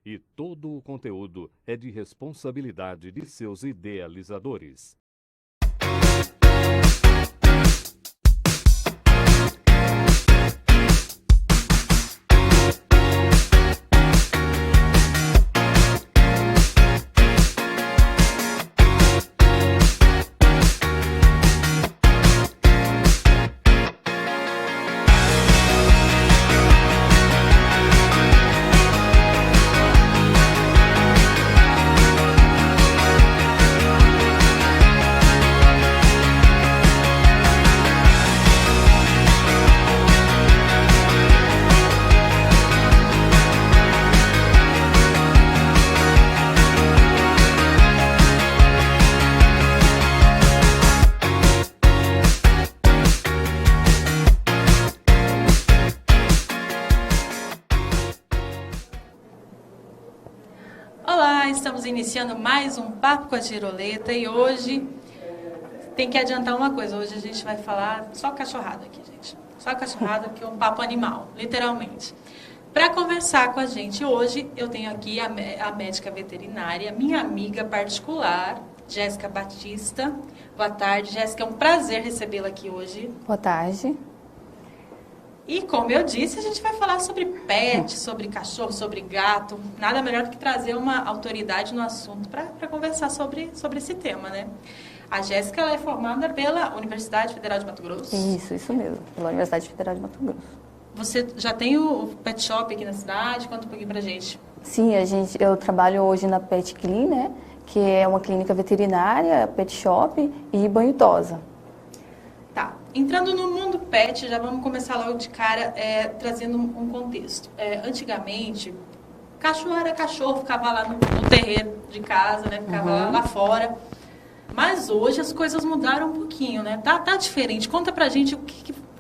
E todo o conteúdo é de responsabilidade de seus idealizadores. Olá, estamos iniciando mais um Papo com a Tiroleta e hoje tem que adiantar uma coisa, hoje a gente vai falar só cachorrada aqui, gente. Só cachorrada, que é um papo animal, literalmente. Para conversar com a gente hoje, eu tenho aqui a médica veterinária, minha amiga particular, Jéssica Batista. Boa tarde, Jéssica, é um prazer recebê-la aqui hoje. Boa tarde. E como eu disse, a gente vai falar sobre pet, sobre cachorro, sobre gato. Nada melhor do que trazer uma autoridade no assunto para conversar sobre esse tema, né? A Jéssica ela é formada pela Universidade Federal de Mato Grosso. Isso mesmo, pela Universidade Federal de Mato Grosso. Você já tem o pet shop aqui na cidade? Conta um pouquinho pra gente. Sim, eu trabalho hoje na Pet Clean, né? Que é uma clínica veterinária, pet shop e banho tosa. Tá. Entrando no mundo pet, já vamos começar logo de cara trazendo um contexto. Antigamente, cachorro era cachorro, ficava lá no terreiro de casa, né? Ficava lá fora. Mas hoje as coisas mudaram um pouquinho, né? Tá diferente. Conta pra gente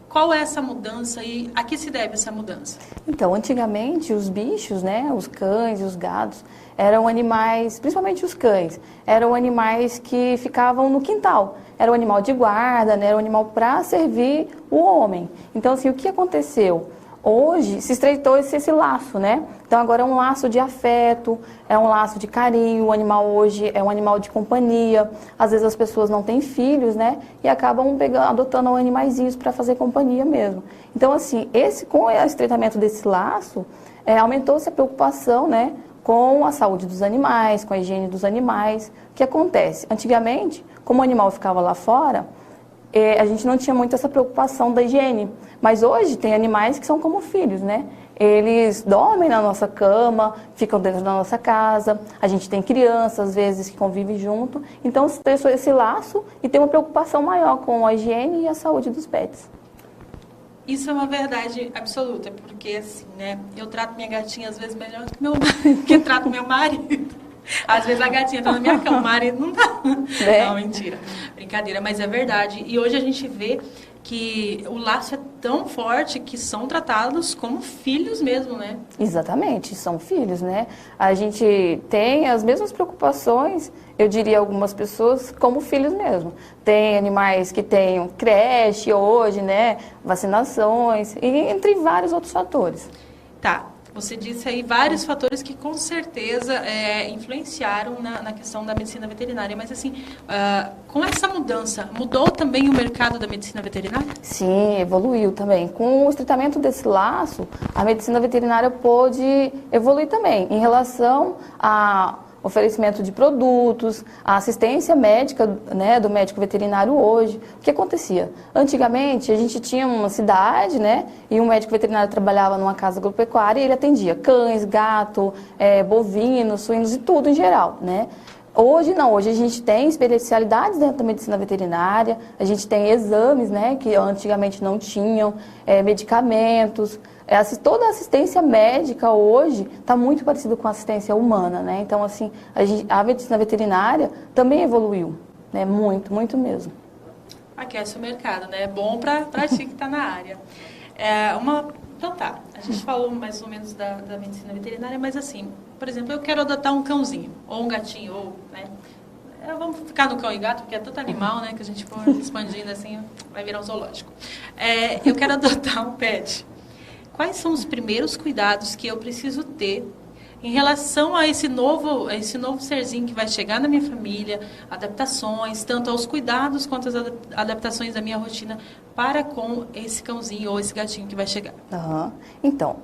qual é essa mudança e a que se deve essa mudança. Então, antigamente, os bichos, né? Os cães e os gatos, eram animais, principalmente os cães, eram animais que ficavam no quintal. Era um animal de guarda, né? Era um animal para servir o homem. Então, assim, o que aconteceu? Hoje se estreitou esse laço, né? Então agora é um laço de afeto, é um laço de carinho, o animal hoje é um animal de companhia. Às vezes as pessoas não têm filhos, né? E acabam adotando animaizinhos para fazer companhia mesmo. Então assim, com o estreitamento desse laço, aumentou-se a preocupação, né? Com a saúde dos animais, com a higiene dos animais. O que acontece? Antigamente, como o animal ficava lá fora, a gente não tinha muito essa preocupação da higiene. Mas hoje tem animais que são como filhos, né? Eles dormem na nossa cama, ficam dentro da nossa casa. A gente tem crianças, às vezes, que convivem junto. Então, tem esse laço e tem uma preocupação maior com a higiene e a saúde dos pets. Isso é uma verdade absoluta, porque assim, né? Eu trato minha gatinha, às vezes, melhor que trato meu marido. Às vezes a gatinha tá na minha cama, o marido não tá. Não, mentira. Brincadeira, mas é verdade. E hoje a gente vê que o laço é tão forte que são tratados como filhos mesmo, né? Exatamente, são filhos, né? A gente tem as mesmas preocupações, eu diria algumas pessoas, como filhos mesmo. Tem animais que têm creche hoje, né? Vacinações, e entre vários outros fatores. Tá. Você disse aí vários fatores que com certeza influenciaram na questão da medicina veterinária. Mas assim, com essa mudança, mudou também o mercado da medicina veterinária? Sim, evoluiu também. Com o estreitamento desse laço, a medicina veterinária pôde evoluir também em relação a oferecimento de produtos, a assistência médica, né, do médico veterinário hoje. O que acontecia? Antigamente, a gente tinha uma cidade, né, e um médico veterinário trabalhava numa casa agropecuária e ele atendia cães, gato, bovinos, suínos e tudo em geral, né? Hoje não, hoje a gente tem especialidades dentro da medicina veterinária, a gente tem exames, né, que antigamente não tinham, medicamentos. Toda a assistência médica hoje está muito parecida com a assistência humana, né? Então, assim, a medicina veterinária também evoluiu, né? Muito, muito mesmo. Aquece o mercado, né? É bom para ti que está na área. Então tá, a gente falou mais ou menos da medicina veterinária, mas assim, por exemplo, eu quero adotar um cãozinho, ou um gatinho, ou, né? Vamos ficar no cão e gato, porque é tanto animal, né? Que a gente for expandindo assim, vai virar um zoológico. Eu quero adotar um pet. Quais são os primeiros cuidados que eu preciso ter em relação a esse novo serzinho que vai chegar na minha família, adaptações, tanto aos cuidados quanto às adaptações da minha rotina para com esse cãozinho ou esse gatinho que vai chegar? Uhum. Então,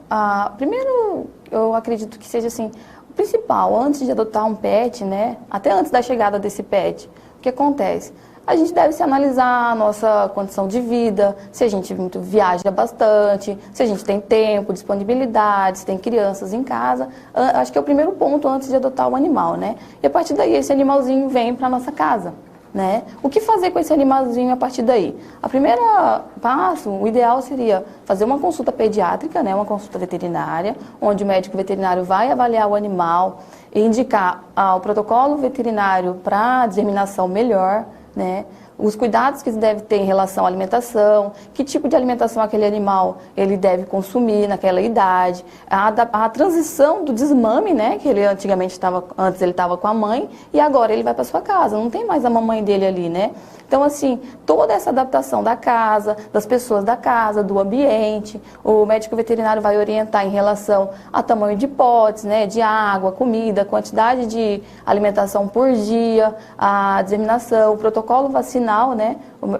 primeiro, eu acredito que seja assim, o principal, antes de adotar um pet, né, até antes da chegada desse pet, o que acontece? A gente deve se analisar a nossa condição de vida, se a gente viaja bastante, se a gente tem tempo, disponibilidade, se tem crianças em casa. Acho que é o primeiro ponto antes de adotar o animal, né? E a partir daí esse animalzinho vem para nossa casa, né? O que fazer com esse animalzinho a partir daí? A primeira passo, o ideal seria fazer uma consulta pediátrica, né? Uma consulta veterinária, onde o médico veterinário vai avaliar o animal e indicar o protocolo veterinário para disseminação melhor, né? Os cuidados que se deve ter em relação à alimentação, que tipo de alimentação aquele animal ele deve consumir naquela idade, a transição do desmame, né? Que ele antes ele estava com a mãe e agora ele vai para sua casa, não tem mais a mamãe dele ali, né? Então, assim, toda essa adaptação da casa, das pessoas da casa, do ambiente, o médico veterinário vai orientar em relação a tamanho de potes, né, de água, comida, quantidade de alimentação por dia, a disseminação, o protocolo vacinal, né?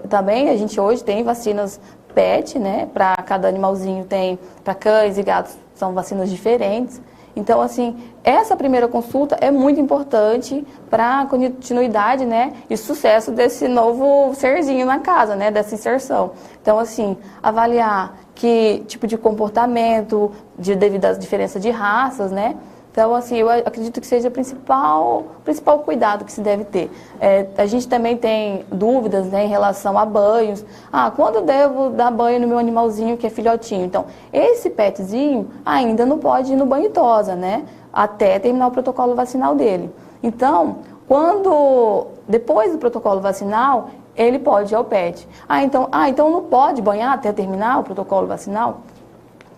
Também a gente hoje tem vacinas PET, né? Para cada animalzinho tem, para cães e gatos são vacinas diferentes. Então, assim, essa primeira consulta é muito importante para a continuidade, né, e sucesso desse novo serzinho na casa, né, dessa inserção. Então, assim, avaliar que tipo de comportamento, devido às diferenças de raças, né. Então, assim, eu acredito que seja o principal cuidado que se deve ter. A gente também tem dúvidas, né, em relação a banhos. Quando eu devo dar banho no meu animalzinho que é filhotinho? Então, esse petzinho ainda não pode ir no banho e tosa, né, até terminar o protocolo vacinal dele. Então, depois do protocolo vacinal, ele pode ir ao pet. Então não pode banhar até terminar o protocolo vacinal?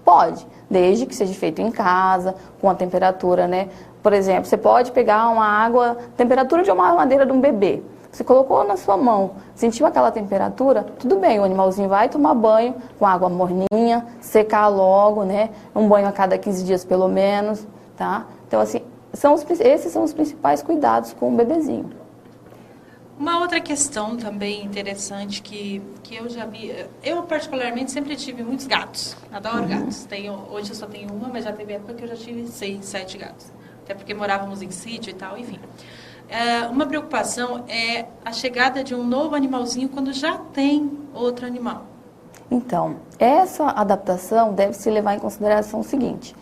Pode, desde que seja feito em casa, com a temperatura, né? Por exemplo, você pode pegar uma água, temperatura de uma mamadeira de um bebê. Você colocou na sua mão, sentiu aquela temperatura, tudo bem, o animalzinho vai tomar banho com água morninha, secar logo, né? Um banho a cada 15 dias pelo menos, tá? Então, assim, esses são os principais cuidados com o bebezinho. Uma outra questão também interessante que eu já vi, eu particularmente sempre tive muitos gatos, adoro gatos. Hoje eu só tenho uma, mas já teve época que eu já tive 6, 7 gatos. Até porque morávamos em sítio e tal, enfim. Uma preocupação é a chegada de um novo animalzinho quando já tem outro animal. Então, essa adaptação deve se levar em consideração o seguinte: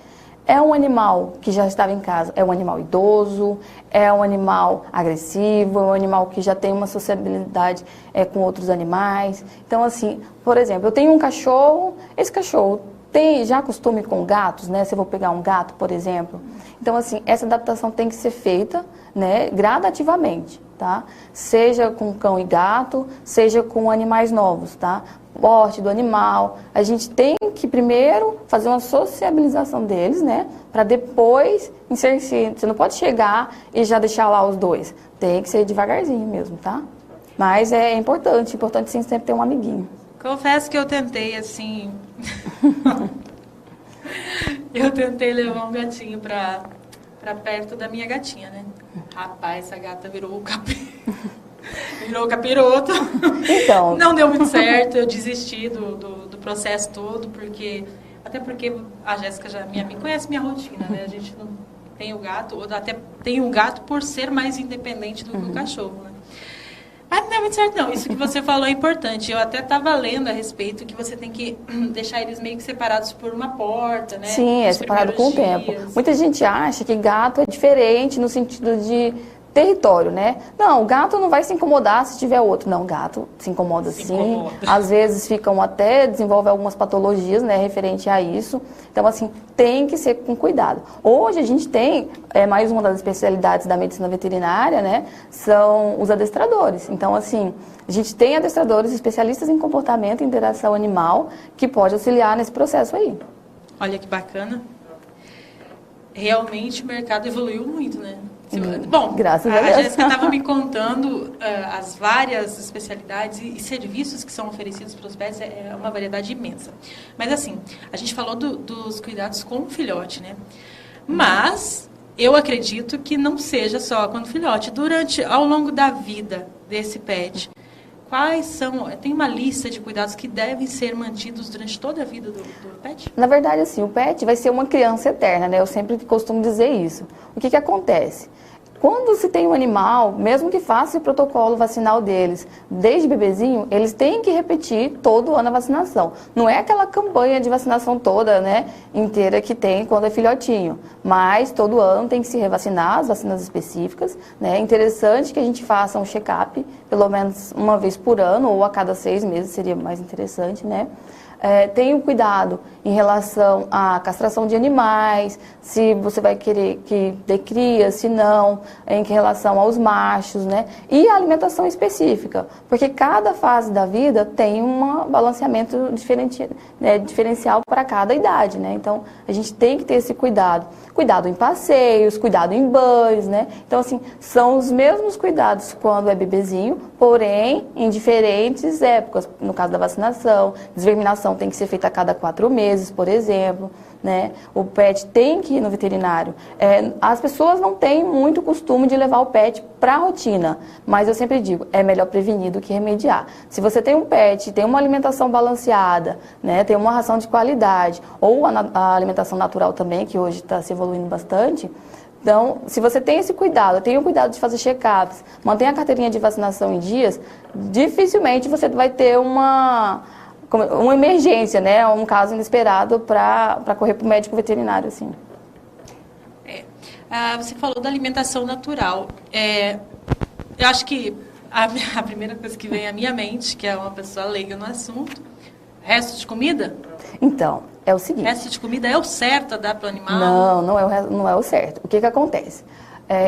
é um animal que já estava em casa, é um animal idoso, é um animal agressivo, é um animal que já tem uma sociabilidade com outros animais. Então, assim, por exemplo, eu tenho um cachorro, esse cachorro tem já costume com gatos, né? Se eu vou pegar um gato, por exemplo. Então, assim, essa adaptação tem que ser feita, né, gradativamente, tá? Seja com cão e gato, seja com animais novos, tá? Porte do animal, a gente tem que primeiro fazer uma sociabilização deles, né, para depois inserir. Você não pode chegar e já deixar lá os dois, tem que ser devagarzinho mesmo, tá? Mas é importante sim sempre ter um amiguinho. Confesso que eu tentei, assim, eu tentei levar um gatinho pra perto da minha gatinha, né? Rapaz, essa gata virou virou capiroto. Então. Não deu muito certo, eu desisti do processo todo, até porque a Jéssica minha amiga, conhece minha rotina, né? A gente não tem o gato, ou até tem um gato por ser mais independente do que o cachorro, né? Mas não deu muito certo, não. Isso que você falou é importante. Eu até estava lendo a respeito que você tem que deixar eles meio que separados por uma porta, né? Sim, é separado com o tempo. Muita gente acha que gato é diferente no sentido de território, né? Não, o gato não vai se incomodar se tiver outro. Não, o gato se incomoda sim. Às vezes desenvolve algumas patologias, né, referente a isso. Então, assim, tem que ser com cuidado. Hoje a gente tem, mais uma das especialidades da medicina veterinária, né, são os adestradores. Então, assim, a gente tem adestradores especialistas em comportamento e interação animal que pode auxiliar nesse processo aí. Olha que bacana. Realmente o mercado evoluiu muito, né? Bom, graças a Deus. A Jéssica estava me contando as várias especialidades e serviços que são oferecidos para os pets, é uma variedade imensa. Mas assim, a gente falou dos cuidados com o filhote, né? Mas eu acredito que não seja só com o filhote. Ao longo da vida desse pet, quais são... Tem uma lista de cuidados que devem ser mantidos durante toda a vida do pet? Na verdade, assim, o pet vai ser uma criança eterna, né? Eu sempre costumo dizer isso. O que acontece? Quando se tem um animal, mesmo que faça o protocolo vacinal deles, desde bebezinho, eles têm que repetir todo ano a vacinação. Não é aquela campanha de vacinação toda, né, inteira que tem quando é filhotinho. Mas todo ano tem que se revacinar, as vacinas específicas, né? É interessante que a gente faça um check-up, pelo menos uma vez por ano, ou a cada 6 meses, seria mais interessante, né? Tenha cuidado em relação à castração de animais, se você vai querer que dê cria, se não, em relação aos machos, né? E a alimentação específica, porque cada fase da vida tem um balanceamento diferencial para cada idade, né? Então, a gente tem que ter esse cuidado. Cuidado em passeios, cuidado em banhos, né? Então, assim, são os mesmos cuidados quando é bebezinho, porém, em diferentes épocas. No caso da vacinação, desverminação tem que ser feita a cada 4 meses, por exemplo, né? O pet tem que ir no veterinário. As pessoas não têm muito costume de levar o pet para a rotina, mas eu sempre digo, é melhor prevenir do que remediar. Se você tem um pet, tem uma alimentação balanceada, né? Tem uma ração de qualidade, ou a alimentação natural também, que hoje está se evoluindo bastante. Então, se você tem esse cuidado, tenha o cuidado de fazer check-ups, mantenha a carteirinha de vacinação em dias, dificilmente você vai ter uma emergência, né? Um caso inesperado para correr para o médico veterinário, assim. Você falou da alimentação natural. Eu acho que a primeira coisa que vem à minha mente, que é uma pessoa leiga no assunto, resto de comida? Então, é o seguinte... Resto de comida é o certo a dar para o animal? Não é o certo. O que acontece?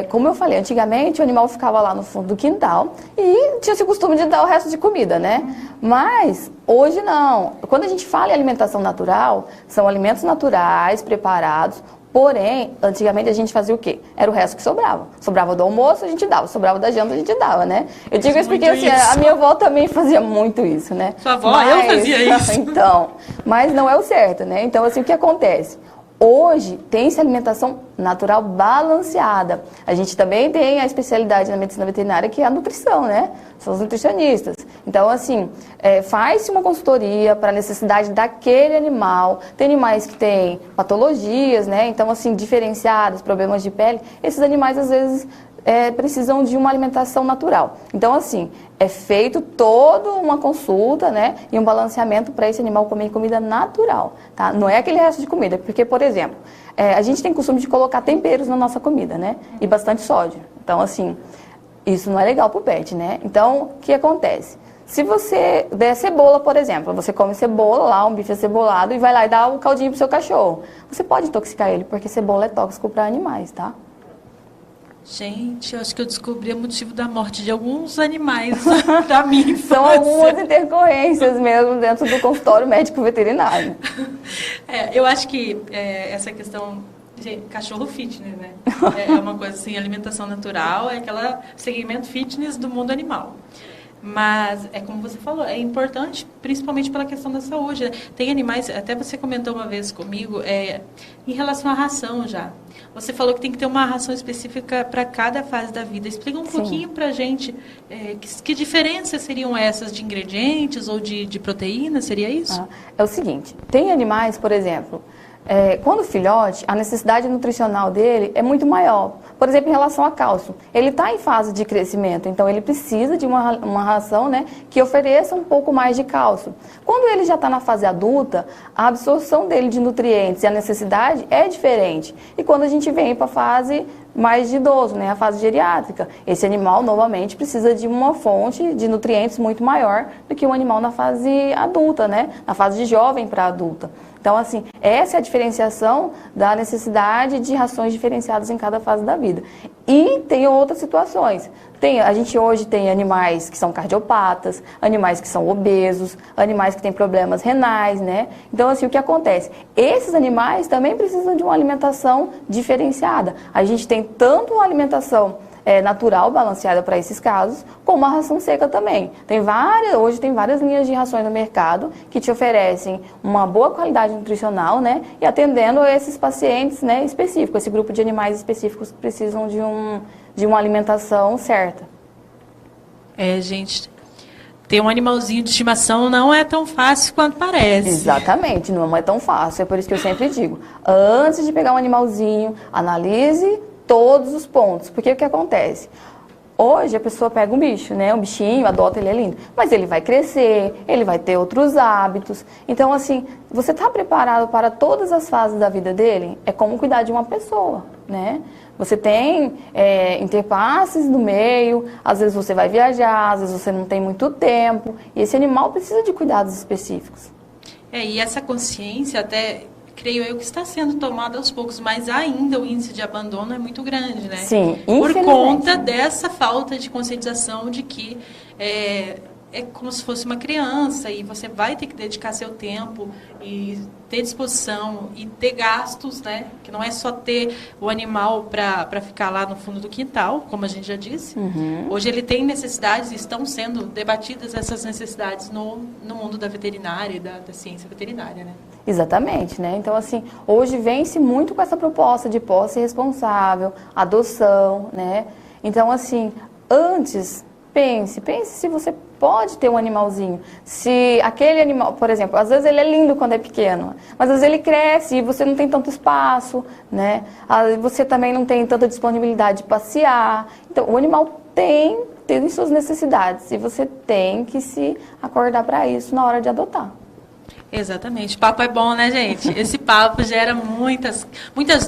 Como eu falei, antigamente o animal ficava lá no fundo do quintal e tinha esse costume de dar o resto de comida, né? Mas hoje não. Quando a gente fala em alimentação natural, são alimentos naturais, preparados. Porém, antigamente a gente fazia o quê? Era o resto que sobrava. Sobrava do almoço, a gente dava. Sobrava da janta, a gente dava, né? Eu digo isso porque assim, a minha avó também fazia muito isso, né? Sua avó, eu fazia isso. Então, mas não é o certo, né? Então, assim, o que acontece? Hoje, tem-se alimentação natural balanceada. A gente também tem a especialidade na medicina veterinária, que é a nutrição, né? São os nutricionistas. Então, assim, faz-se uma consultoria para a necessidade daquele animal. Tem animais que têm patologias, né? Então, assim, diferenciados, problemas de pele. Esses animais, às vezes, precisam de uma alimentação natural. Então, assim, é feito toda uma consulta, né, e um balanceamento para esse animal comer comida natural, tá? Não é aquele resto de comida, porque, por exemplo, a gente tem costume de colocar temperos na nossa comida, né, e bastante sódio. Então, assim, isso não é legal para o pet, né? Então, o que acontece? Se você der cebola, por exemplo, você come cebola lá, um bife acebolado, e vai lá e dá o caldinho pro seu cachorro. Você pode intoxicar ele, porque cebola é tóxico para animais, tá? Gente, eu acho que eu descobri o motivo da morte de alguns animais da minha infância. São algumas intercorrências mesmo dentro do consultório médico veterinário. Eu acho que essa questão de cachorro fitness, né? É uma coisa assim, alimentação natural, é aquele segmento fitness do mundo animal. Mas, é como você falou, é importante, principalmente pela questão da saúde, né? Tem animais, até você comentou uma vez comigo, em relação à ração já. Você falou que tem que ter uma ração específica para cada fase da vida. Explica um pouquinho para a gente que diferenças seriam essas de ingredientes ou de proteína, seria isso? É o seguinte, tem animais, por exemplo, quando filhote, a necessidade nutricional dele é muito maior. Por exemplo, em relação a cálcio, ele está em fase de crescimento, então ele precisa de uma ração, né, que ofereça um pouco mais de cálcio. Quando ele já está na fase adulta, a absorção dele de nutrientes e a necessidade é diferente. E quando a gente vem para a fase mais de idoso, né, a fase geriátrica, esse animal novamente precisa de uma fonte de nutrientes muito maior do que um animal na fase adulta, né, na fase de jovem para adulta. Então, assim, essa é a diferenciação da necessidade de rações diferenciadas em cada fase da vida. E tem outras situações. A gente hoje tem animais que são cardiopatas, animais que são obesos, animais que têm problemas renais, né? Então, assim, o que acontece? Esses animais também precisam de uma alimentação diferenciada. A gente tem tanto uma alimentação natural, balanceada para esses casos, como a ração seca também. Hoje tem várias linhas de rações no mercado que te oferecem uma boa qualidade nutricional, né, e atendendo a esses pacientes, né, específicos, esse grupo de animais específicos que precisam de uma alimentação certa. Gente, ter um animalzinho de estimação não é tão fácil quanto parece. Exatamente, não é tão fácil. É por isso que eu sempre digo, antes de pegar um animalzinho, analise todos os pontos, porque o que acontece? Hoje a pessoa pega um bicho, né? Um bichinho, adota, ele é lindo, mas ele vai crescer, ele vai ter outros hábitos. Então, assim, você está preparado para todas as fases da vida dele? É como cuidar de uma pessoa, né? Você tem interpasses no meio, às vezes você vai viajar, às vezes você não tem muito tempo, e esse animal precisa de cuidados específicos. E essa consciência até, creio eu, que está sendo tomada aos poucos, mas ainda o índice de abandono é muito grande, né? Sim, por conta dessa falta de conscientização de que é como se fosse uma criança e você vai ter que dedicar seu tempo e ter disposição e ter gastos, né? Que não é só ter o animal para ficar lá no fundo do quintal, como a gente já disse. Uhum. Hoje ele tem necessidades e estão sendo debatidas essas necessidades no mundo da veterinária e da ciência veterinária, né? Exatamente, né? Então, assim, hoje vem-se muito com essa proposta de posse responsável, adoção, né? Então, assim, antes, pense se você pode ter um animalzinho. Se aquele animal, por exemplo, às vezes ele é lindo quando é pequeno, mas às vezes ele cresce e você não tem tanto espaço, né? Você também não tem tanta disponibilidade de passear. Então, o animal tem suas necessidades e você tem que se acordar para isso na hora de adotar. Exatamente. O papo é bom, né, gente? Esse papo gera muitas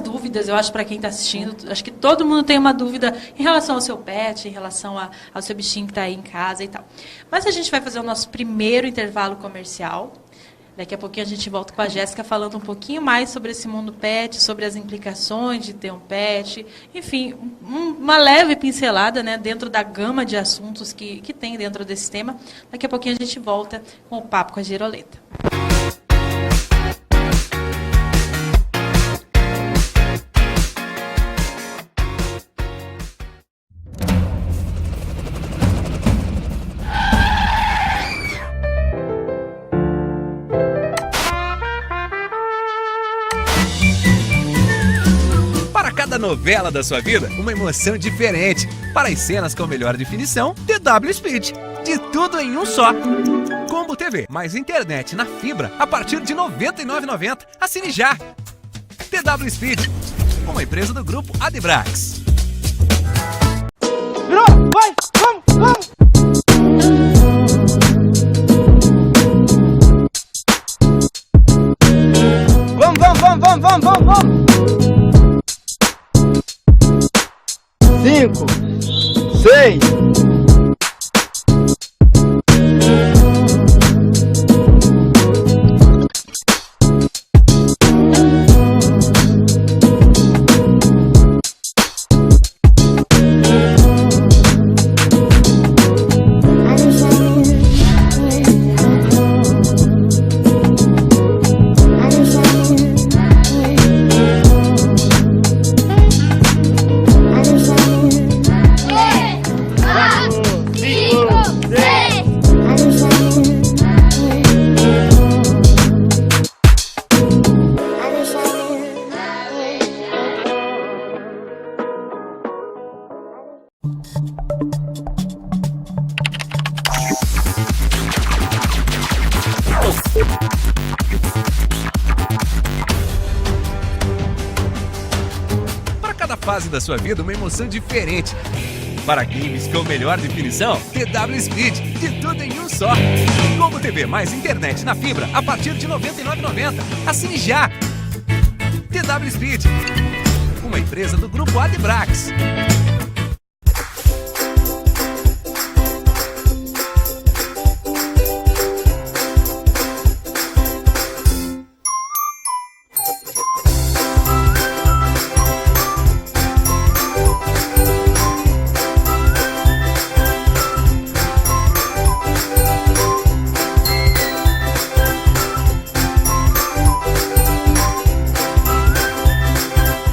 dúvidas, eu acho, para quem está assistindo. Acho que todo mundo tem uma dúvida em relação ao seu pet, em relação ao seu bichinho que está aí em casa e tal. Mas a gente vai fazer o nosso primeiro intervalo comercial. Daqui a pouquinho a gente volta com a Jéssica falando um pouquinho mais sobre esse mundo pet, sobre as implicações de ter um pet. Enfim, uma leve pincelada, né, dentro da gama de assuntos que tem dentro desse tema. Daqui a pouquinho a gente volta com o Papo com a Giroleta. Novela da sua vida, uma emoção diferente. Para as cenas com melhor definição, TW Speed. De tudo em um só. Combo TV, mais internet na fibra a partir de R$ 99,90. Assine já. TW Speed, uma empresa do grupo Adebrax. Virou! Vai! Vamos! Vamos! 5, 6. fase da sua vida uma emoção diferente. Para games com melhor definição, TW Speed, de tudo em um só. Combo TV mais internet na fibra a partir de R$ 99,90. Assine já! TW Speed, uma empresa do Grupo Adbrax.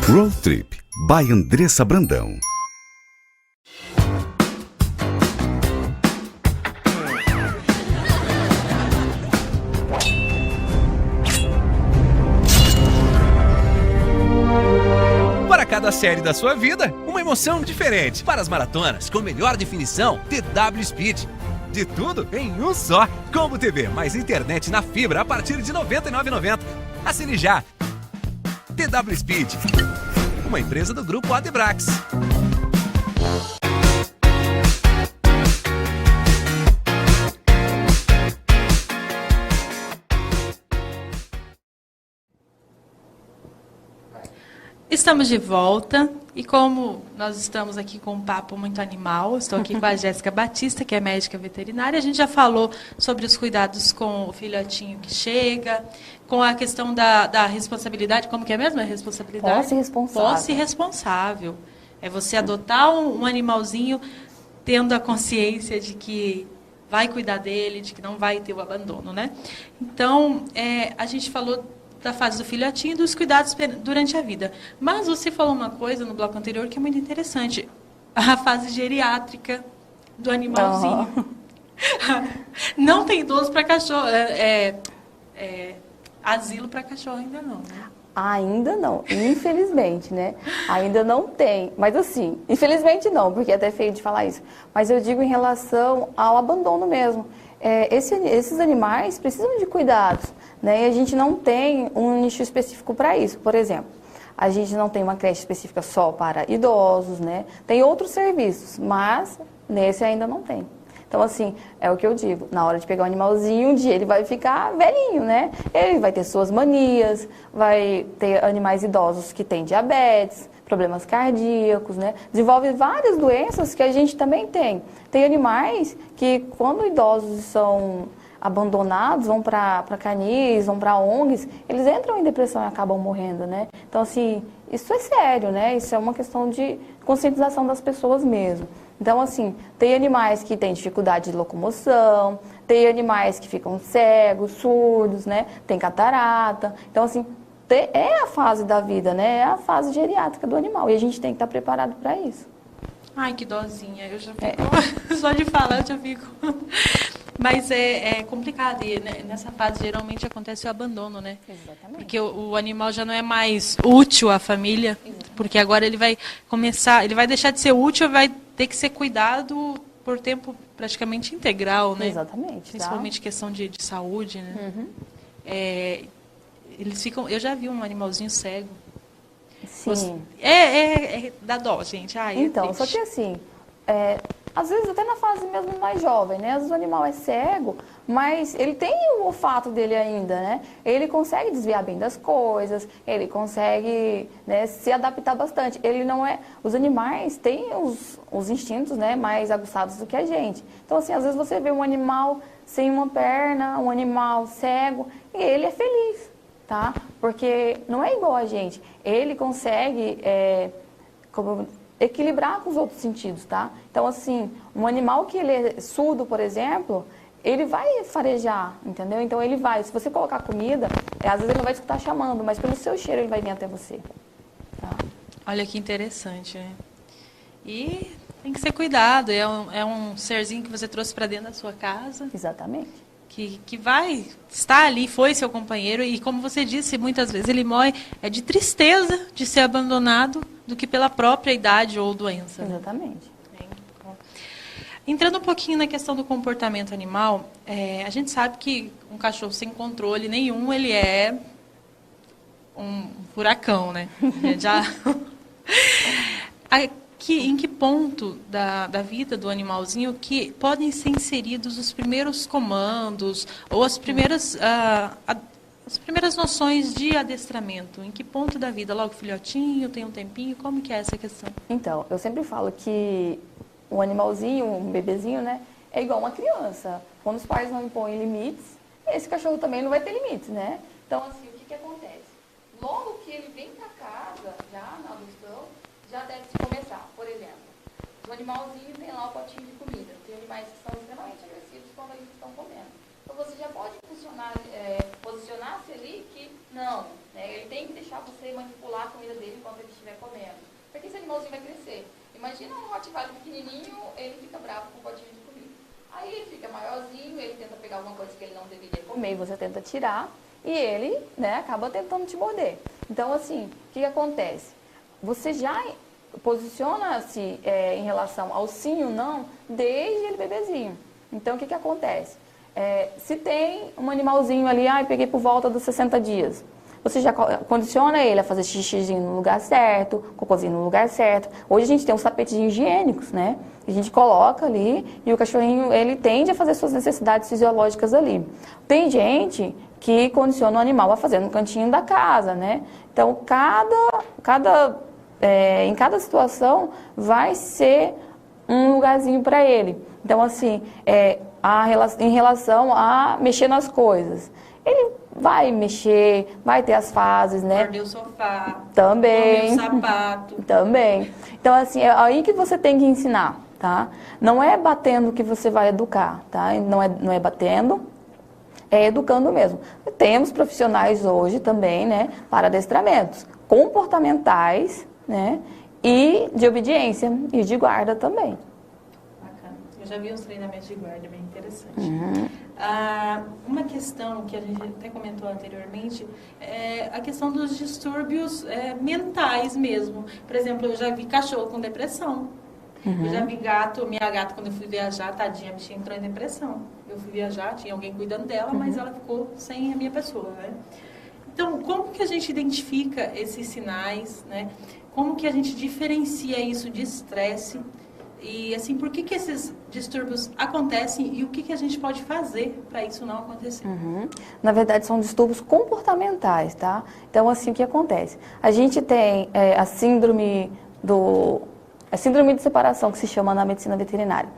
Road Trip, by Andressa Brandão. Para cada série da sua vida, uma emoção diferente. Para as maratonas com melhor definição, TW Speed. De tudo em um só. Combo TV mais internet na fibra a partir de R$ 99,90. Assine já! TW Speed, uma empresa do Grupo Adbrax. Estamos de volta e como nós estamos aqui com um papo muito animal, estou aqui com a Jéssica Batista, que é médica veterinária. A gente já falou sobre os cuidados com o filhotinho que chega, com a questão da responsabilidade, como que é mesmo? É responsabilidade? Posse responsável. Posse responsável. É você adotar um animalzinho tendo a consciência de que vai cuidar dele, de que não vai ter o abandono, né? Então, a gente falou da fase do filhotinho e dos cuidados durante a vida. Mas você falou uma coisa no bloco anterior que é muito interessante. A fase geriátrica do animalzinho. Uhum. Não tem idoso para cachorro. Asilo para cachorro ainda não, né? Ainda não, infelizmente, né? Ainda não tem. Mas assim, infelizmente não, porque é até feio de falar isso. Mas eu digo em relação ao abandono mesmo. Esses animais precisam de cuidados, né? E a gente não tem um nicho específico para isso. Por exemplo, a gente não tem uma creche específica só para idosos, né? Tem outros serviços, mas nesse ainda não tem. Então, assim, é o que eu digo, na hora de pegar o animalzinho, um dia ele vai ficar velhinho, né? Ele vai ter suas manias, vai ter animais idosos que têm diabetes, problemas cardíacos, né? Desenvolve várias doenças que a gente também tem. Tem animais que, quando idosos são abandonados, vão para canis, vão para ONGs, eles entram em depressão e acabam morrendo, né? Então, assim, isso é sério, né? Isso é uma questão de conscientização das pessoas mesmo. Então, assim, tem animais que têm dificuldade de locomoção, tem animais que ficam cegos, surdos, né? Tem catarata. Então, assim, é a fase da vida, né? É a fase geriátrica do animal. E a gente tem que estar preparado para isso. Ai, que dozinha. Eu já fico... Só de falar eu já fico... Mas é complicado. E nessa fase, geralmente, acontece o abandono, né? Exatamente. Porque o animal já não é mais útil à família. Exatamente. Porque agora ele vai começar... Ele vai deixar de ser útil, vai ter que ser cuidado por tempo praticamente integral, né? Exatamente. Principalmente questão de saúde, né? Uhum. Eles ficam... Eu já vi um animalzinho cego. Sim. Dá dó, gente. Ai, então, só que assim... às vezes até na fase mesmo mais jovem, né? Às vezes o animal é cego, mas ele tem o olfato dele ainda, né? Ele consegue desviar bem das coisas, ele consegue, né, se adaptar bastante. Ele não é... Os animais têm os instintos, né, mais aguçados do que a gente. Então, assim, às vezes você vê um animal sem uma perna, um animal cego, e ele é feliz, tá? Porque não é igual a gente. Ele consegue... equilibrar com os outros sentidos, tá? Então, assim, um animal que ele é surdo, por exemplo, ele vai farejar, entendeu? Então, ele vai, se você colocar comida, às vezes ele não vai escutar chamando, mas pelo seu cheiro ele vai vir até você, tá? Olha que interessante, né? E tem que ser cuidado, é um serzinho que você trouxe para dentro da sua casa. Exatamente. Que vai estar ali, foi seu companheiro, e como você disse, muitas vezes ele morre de tristeza de ser abandonado do que pela própria idade ou doença. Exatamente. Entrando um pouquinho na questão do comportamento animal, a gente sabe que um cachorro sem controle nenhum, ele é um furacão, né? em que ponto da vida do animalzinho que podem ser inseridos os primeiros comandos ou as primeiras noções de adestramento? Em que ponto da vida? Logo filhotinho, tem um tempinho? Como que é essa questão? Então, eu sempre falo que o animalzinho, um bebezinho, né, é igual uma criança. Quando os pais não impõem limites, esse cachorro também não vai ter limites, né? Então, assim, o que acontece? Logo que ele vem para casa, já na adoção, já deve se começar. Por exemplo, o animalzinho tem lá o potinho de comida. Tem animais que são extremamente agressivos quando eles estão comendo. Então, você já pode posicionar-se ali que não, né? Ele tem que deixar você manipular a comida dele enquanto ele estiver comendo. Porque esse animalzinho vai crescer. Imagina um Rottweiler pequenininho, ele fica bravo com o potinho de comida. Aí ele fica maiorzinho, ele tenta pegar alguma coisa que ele não deveria comer, você tenta tirar e ele, né, acaba tentando te morder. Então, assim, o que acontece? Você já posiciona-se em relação ao sim ou não desde ele bebezinho. Então, o que acontece? Se tem um animalzinho ali, peguei por volta dos 60 dias, você já condiciona ele a fazer xixizinho no lugar certo, cocôzinho no lugar certo. Hoje a gente tem uns tapetinhos higiênicos, né? A gente coloca ali e o cachorrinho, ele tende a fazer suas necessidades fisiológicas ali. Tem gente que condiciona o animal a fazer no cantinho da casa, né? Então, em cada situação vai ser um lugarzinho para ele. Então, assim, em relação a mexer nas coisas, ele vai mexer, vai ter as fases, né? Morder o sofá. Também. Comer o sapato. Também. Então, assim, é aí que você tem que ensinar, tá? Não é batendo que você vai educar, tá? Não é batendo, é educando mesmo. Temos profissionais hoje também, né, para adestramentos comportamentais, né, e de obediência e de guarda também. Bacana. Eu já vi os treinamentos de guarda, bem interessante. Uhum. Uma questão que a gente até comentou anteriormente é a questão dos distúrbios mentais mesmo. Por exemplo, eu já vi cachorro com depressão. Eu já vi minha gata, quando eu fui viajar, tadinha, a bichinha entrou em depressão. Eu fui viajar, tinha alguém cuidando dela, mas ela ficou sem a minha pessoa, né? Então, como que a gente identifica esses sinais, né? Como que a gente diferencia isso de estresse? E, assim, por que esses distúrbios acontecem e o que a gente pode fazer para isso não acontecer? Na verdade, são distúrbios comportamentais, tá? Então, assim, o que acontece? A gente tem a síndrome de separação, que se chama na medicina veterinária.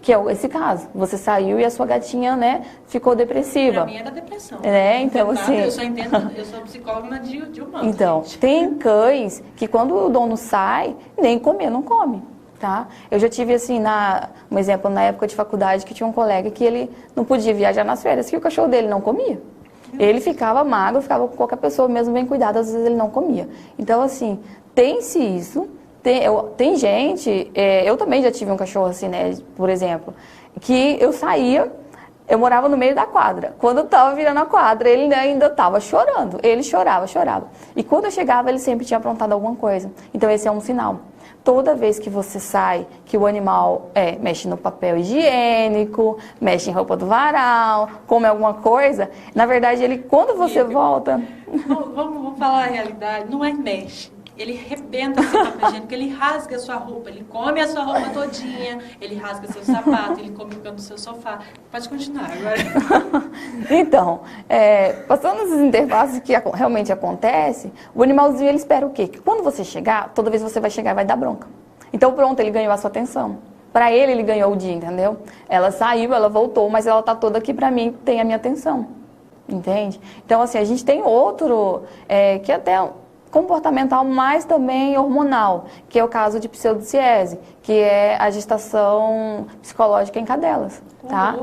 Que é esse caso. Você saiu e a sua gatinha, né, ficou depressiva. Pra mim era depressão. Então, assim... Eu só entendo, eu sou psicóloga de humanos. Então, gente. Tem cães que quando o dono sai, nem comer, não come, tá? Eu já tive, assim, um exemplo, na época de faculdade, que tinha um colega que ele não podia viajar nas férias, que o cachorro dele não comia. Ele ficava magro, ficava com qualquer pessoa, mesmo bem cuidado, às vezes ele não comia. Então, assim, tem-se isso... Tem gente, eu também já tive um cachorro assim, né, por exemplo, que eu saía, eu morava no meio da quadra. Quando eu estava virando a quadra, ele ainda estava chorando. Ele chorava. E quando eu chegava, ele sempre tinha aprontado alguma coisa. Então, esse é um sinal. Toda vez que você sai, que o animal mexe no papel higiênico, mexe em roupa do varal, come alguma coisa, na verdade, quando você volta... Vamos falar a realidade, não é mexe. Ele arrebenta seu papel higiênico, ele rasga a sua roupa, ele come a sua roupa todinha, ele rasga seu sapato, ele come o canto do seu sofá. Pode continuar agora. Então, passando esses intervalos que realmente acontece, o animalzinho ele espera o quê? Que quando você chegar, toda vez que você vai chegar, vai dar bronca. Então pronto, ele ganhou a sua atenção. Para ele ganhou o dia, entendeu? Ela saiu, ela voltou, mas ela tá toda aqui para mim, tem a minha atenção. Entende? Então, assim, a gente tem outro, que até... comportamental, mas também hormonal, que é o caso de pseudociese, que é a gestação psicológica em cadelas, tá?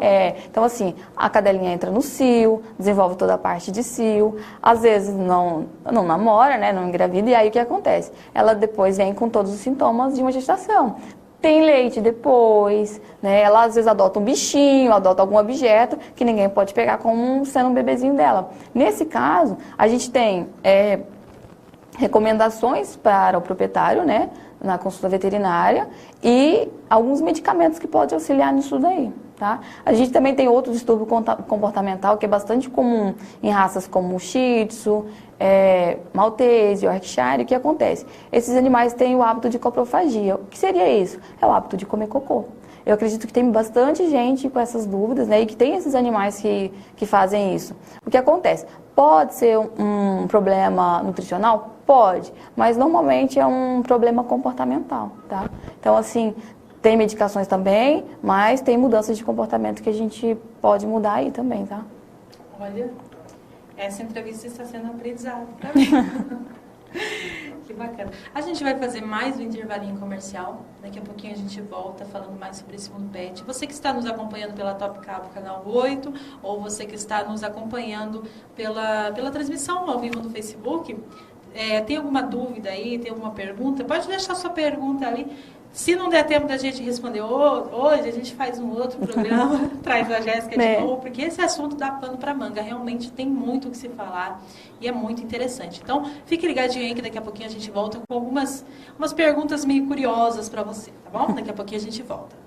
Então, assim, a cadelinha entra no cio, desenvolve toda a parte de cio, às vezes não namora, né, não engravida, e aí o que acontece? Ela depois vem com todos os sintomas de uma gestação. Tem leite depois, né? Ela às vezes adota um bichinho, adota algum objeto que ninguém pode pegar como sendo um bebezinho dela. Nesse caso, a gente tem... recomendações para o proprietário, né, na consulta veterinária e alguns medicamentos que podem auxiliar nisso daí. tá? A gente também tem outro distúrbio comportamental que é bastante comum em raças como o Shih Tzu, Maltese, Yorkshire. O que acontece? Esses animais têm o hábito de coprofagia. O que seria isso? É o hábito de comer cocô. Eu acredito que tem bastante gente com essas dúvidas, né? E que tem esses animais que fazem isso. O que acontece? Pode ser um problema nutricional? Pode, mas normalmente é um problema comportamental, tá? Então, assim, tem medicações também, mas tem mudanças de comportamento que a gente pode mudar aí também, tá? Olha, essa entrevista está sendo aprendizado para mim. Que bacana. A gente vai fazer mais um intervalinho comercial. Daqui a pouquinho a gente volta falando mais sobre esse mundo pet. Você que está nos acompanhando pela Top Cabo Canal 8, ou você que está nos acompanhando pela transmissão ao vivo no Facebook, tem alguma dúvida aí, tem alguma pergunta? Pode deixar sua pergunta ali. Se não der tempo da gente responder hoje, a gente faz um outro programa, traz a Jéssica de novo, porque esse assunto dá pano para manga. Realmente tem muito o que se falar e é muito interessante. Então, fique ligadinho aí que daqui a pouquinho a gente volta com umas perguntas meio curiosas para você, tá bom? Daqui a pouquinho a gente volta.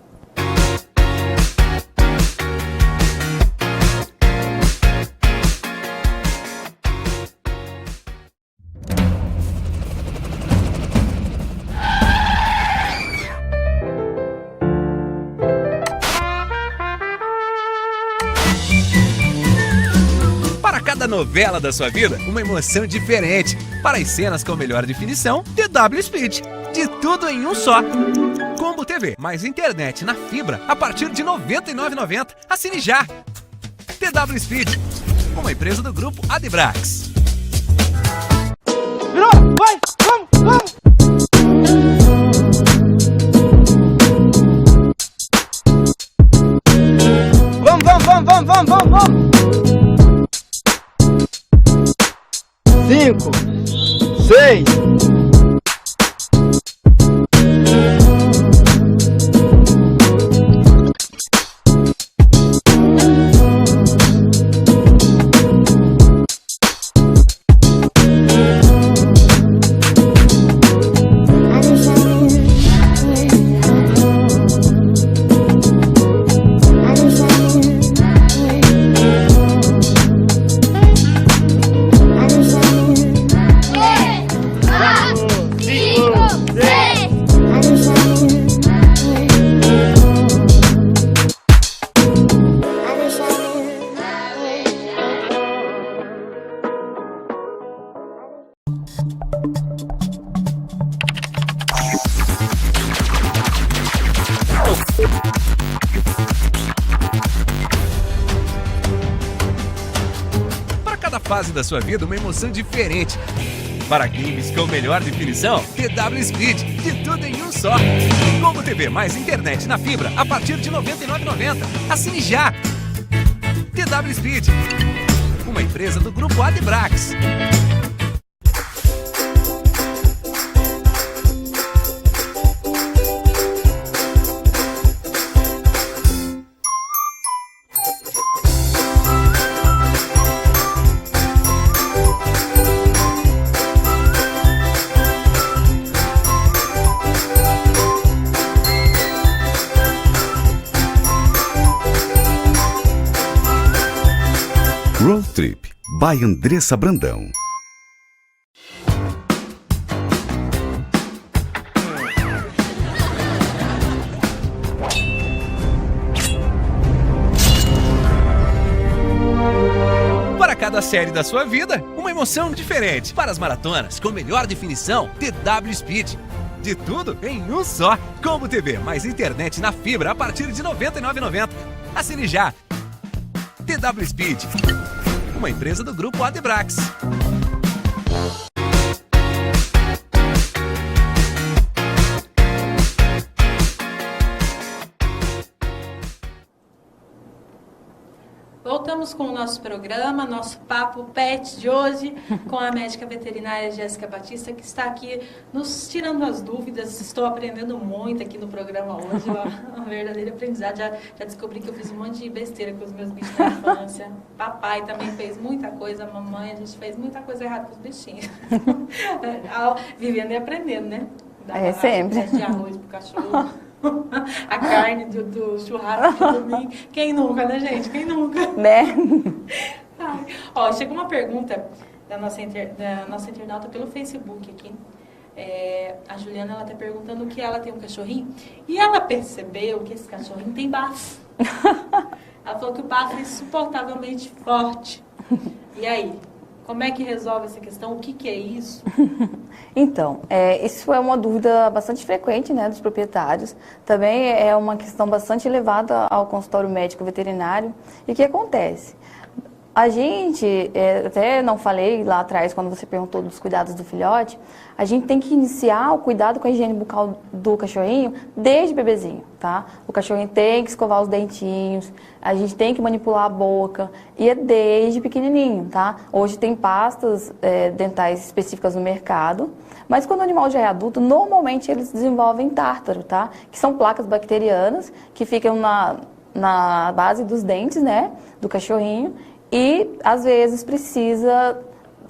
Cada novela da sua vida, uma emoção diferente. Para as cenas com melhor definição, TW Speed. De tudo em um só. Combo TV, mais internet na fibra a partir de R$ 99,90. Assine já. TW Speed, uma empresa do grupo Adibrax. Virou! Vai! Vamos! Vamos! Vamos! 5, 6. Para cada fase da sua vida, uma emoção diferente. Para games com melhor definição, TW Speed, de tudo em um só. Combo TV mais internet na fibra a partir de R$ 99,90. Assine já. TW Speed, uma empresa do grupo Adibrax. Road Trip, by Andressa Brandão. Para cada série da sua vida, uma emoção diferente. Para as maratonas com melhor definição, TW Speed. De tudo em um só. Combo TV mais internet na fibra a partir de R$ 99,90. Assine já. TW Speed, uma empresa do grupo Adibrax. Voltamos com o nosso programa, nosso Papo Pet de hoje, com a médica veterinária Jéssica Batista, que está aqui nos tirando as dúvidas. Estou aprendendo muito aqui no programa hoje, uma verdadeira aprendizagem. Já descobri que eu fiz um monte de besteira com os meus bichos na infância. Papai também fez muita coisa, a mamãe, a gente fez muita coisa errada com os bichinhos. Vivendo e aprendendo, né? Sempre. De arroz pro cachorro. A carne do churrasco de domingo. Quem nunca, né, gente? Quem nunca? Né? Ai. Ó, chegou uma pergunta da nossa internauta pelo Facebook aqui. A Juliana, ela tá perguntando que ela tem um cachorrinho e ela percebeu que esse cachorrinho tem bafo. Ela falou que o bafo é insuportavelmente forte. E aí, como é que resolve essa questão? O que é isso? Então, isso é uma dúvida bastante frequente, né, dos proprietários. Também é uma questão bastante elevada ao consultório médico veterinário. E o que acontece? A gente, até não falei lá atrás, quando você perguntou dos cuidados do filhote, a gente tem que iniciar o cuidado com a higiene bucal do cachorrinho desde bebezinho, tá? O cachorrinho tem que escovar os dentinhos, a gente tem que manipular a boca, e é desde pequenininho, tá? Hoje tem pastas dentais específicas no mercado, mas quando o animal já é adulto, normalmente eles desenvolvem tártaro, tá? Que são placas bacterianas que ficam na base dos dentes, né, do cachorrinho. E, às vezes, precisa,